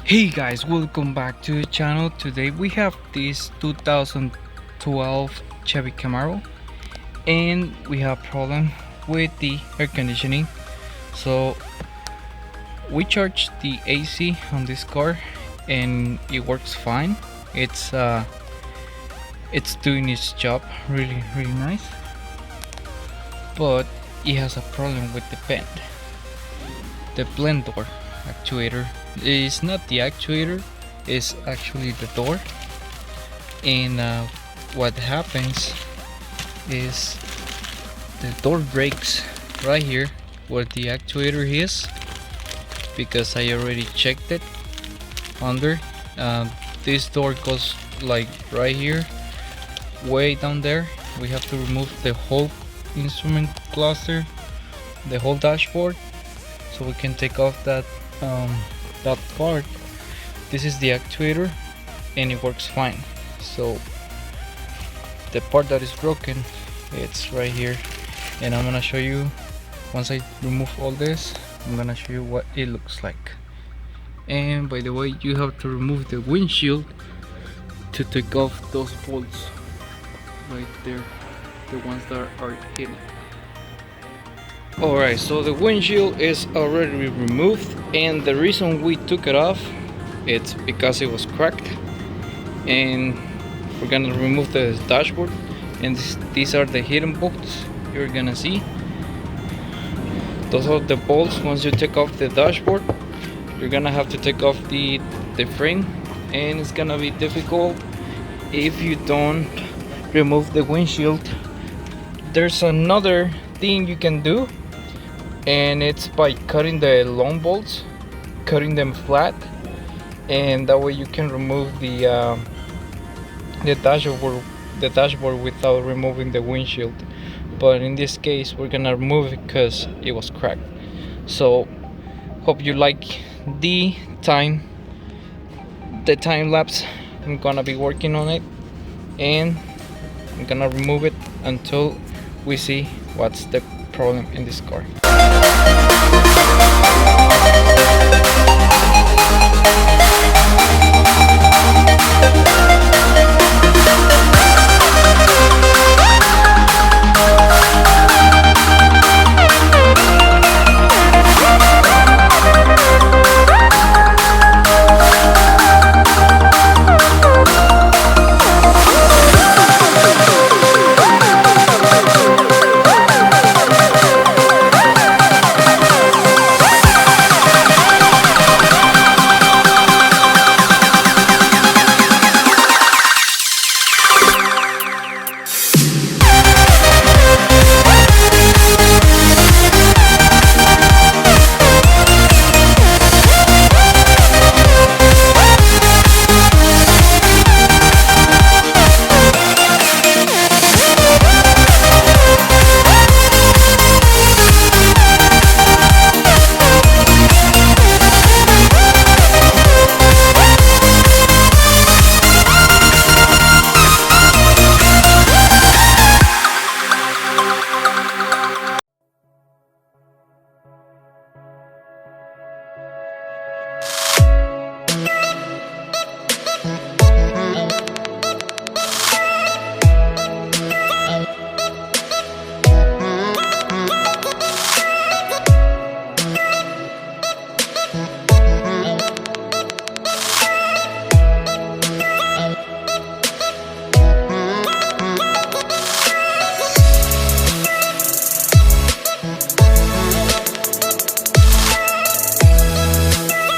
Hey guys, welcome back to the channel. Today we have this 2012 Chevy Camaro and we have problem with the air conditioning. So we charged the AC on this car and it works fine. It's doing its job really nice, but it has a problem with the vent. The blend door actuator is not the actuator, it's actually the door. And what happens is the door breaks right here where the actuator is, because I already checked it under. This door goes like right here, way down there. We have to remove the whole instrument cluster, the whole dashboard, so we can take off that part. This is the actuator and it works fine. So the part that is broken, it's right here, and I'm gonna show you once I remove all this. I'm gonna show you what it looks like. And by the way, you have to remove the windshield to take off those bolts right there, the ones that are hidden. Alright, so the windshield is already removed, and the reason we took it off, it's because it was cracked. And we're gonna remove the dashboard, and these are the hidden bolts you're gonna see. Those are the bolts. Once you take off the dashboard, you're gonna have to take off the frame, and it's gonna be difficult if you don't remove the windshield. There's another thing you can do, and it's by cutting the long bolts, cutting them flat, and that way you can remove the dashboard without removing the windshield. But in this case, we're gonna remove it because it was cracked. So hope you like the time lapse. I'm gonna be working on it, and I'm gonna remove it until we see what's the problem in this car.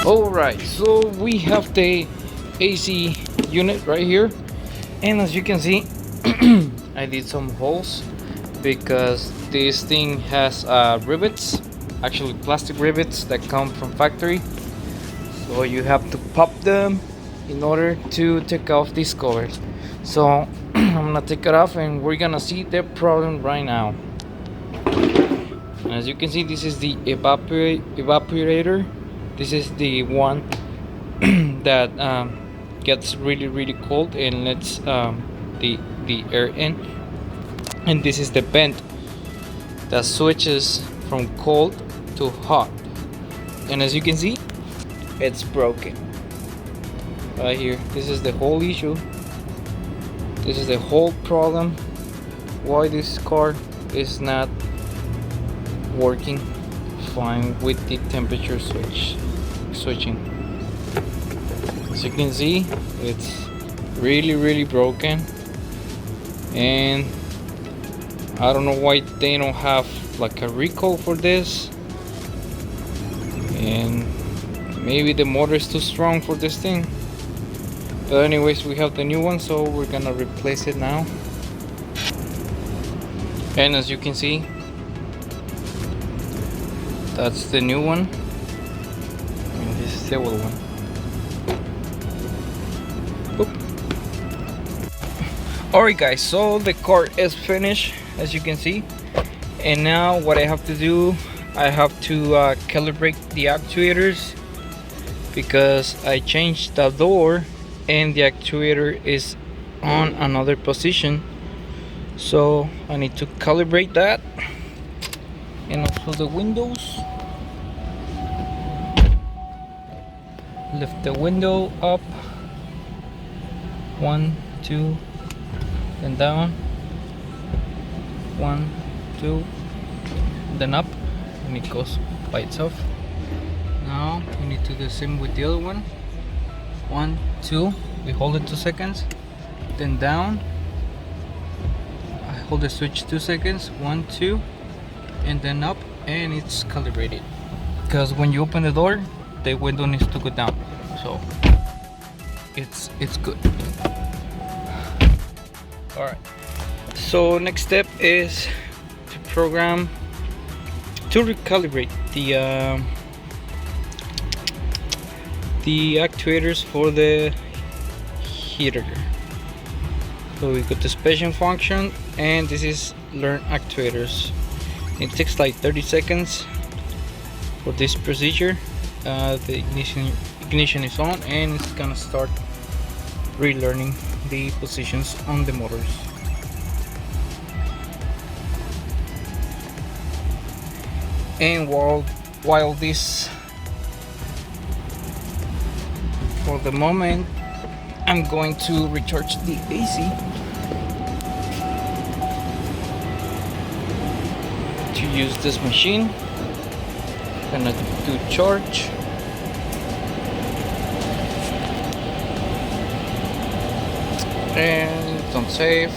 Alright, so we have the AC unit right here, and as you can see, I did some holes because this thing has rivets, actually plastic rivets that come from factory. So you have to pop them in order to take off these covers. So I'm gonna take it off, and we're gonna see the problem right now. And as you can see, this is the evaporator. This is the one that gets really cold and lets the air in, and this is the vent that switches from cold to hot. And as you can see, it's broken. right here. This is the whole issue. This is the whole problem why this car is not working fine with the temperature switching. As you can see, it's really broken, and I don't know why they don't have like a recall for this, and maybe the motor is too strong for this thing. But anyways, we have the new one, so we're gonna replace it now. And as you can see, that's the new one, and this is the old one. Alright guys, so the car is finished, as you can see, and now what I have to do, I have to calibrate the actuators, because I changed the door and the actuator is on another position, so I need to calibrate that. And also the windows, lift the window up, 1, 2, then down, 1, 2, then up, and it goes by itself. Now we need to do the same with the other one. 1, 2, we hold it 2 seconds, then down, I hold the switch 2 seconds, 1, 2, and then up, and it's calibrated. Because when you open the door, the window needs to go down, so it's good. Alright, so next step is to program to recalibrate the actuators for the heater. So we go to special function, and this is learn actuators. It takes like 30 seconds for this procedure. The ignition is on, and it's gonna start relearning the positions on the motors. And while this, for the moment, I'm going to recharge the AC to use this machine. Gonna do charge. And it's on save.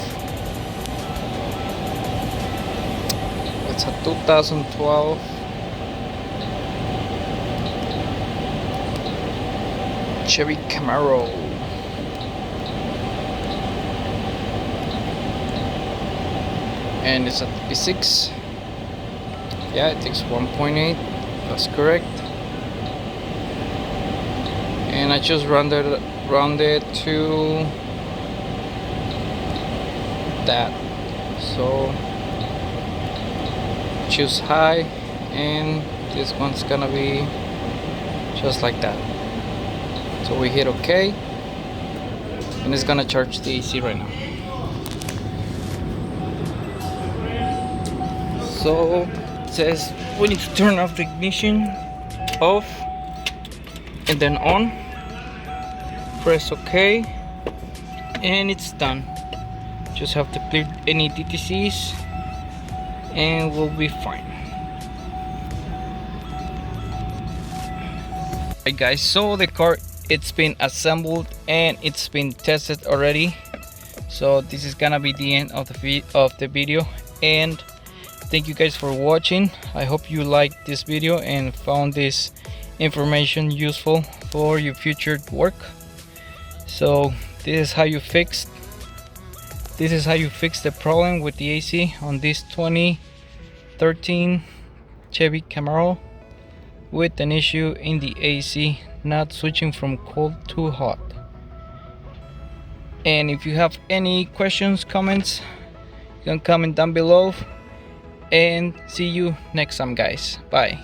It's a 2012 Chevy Camaro. And it's a V6. Yeah, it takes 1.8. That's correct. And I just rounded to that. So choose high, and this one's gonna be just like that. So we hit OK, and it's gonna charge the AC right now. So it says we need to turn off the ignition, off, and then on. Press OK, and it's done. Just have to clear any DTCs, and we'll be fine. Alright guys, so the car, it's been assembled and it's been tested already. So this is gonna be the end of the video, and thank you guys for watching. I hope you liked this video and found this information useful for your future work. So this is how you fix the problem with the AC on this 2013 Chevy Camaro with an issue in the AC not switching from cold to hot. And if you have any questions, comments, you can comment down below, and see you next time guys. Bye.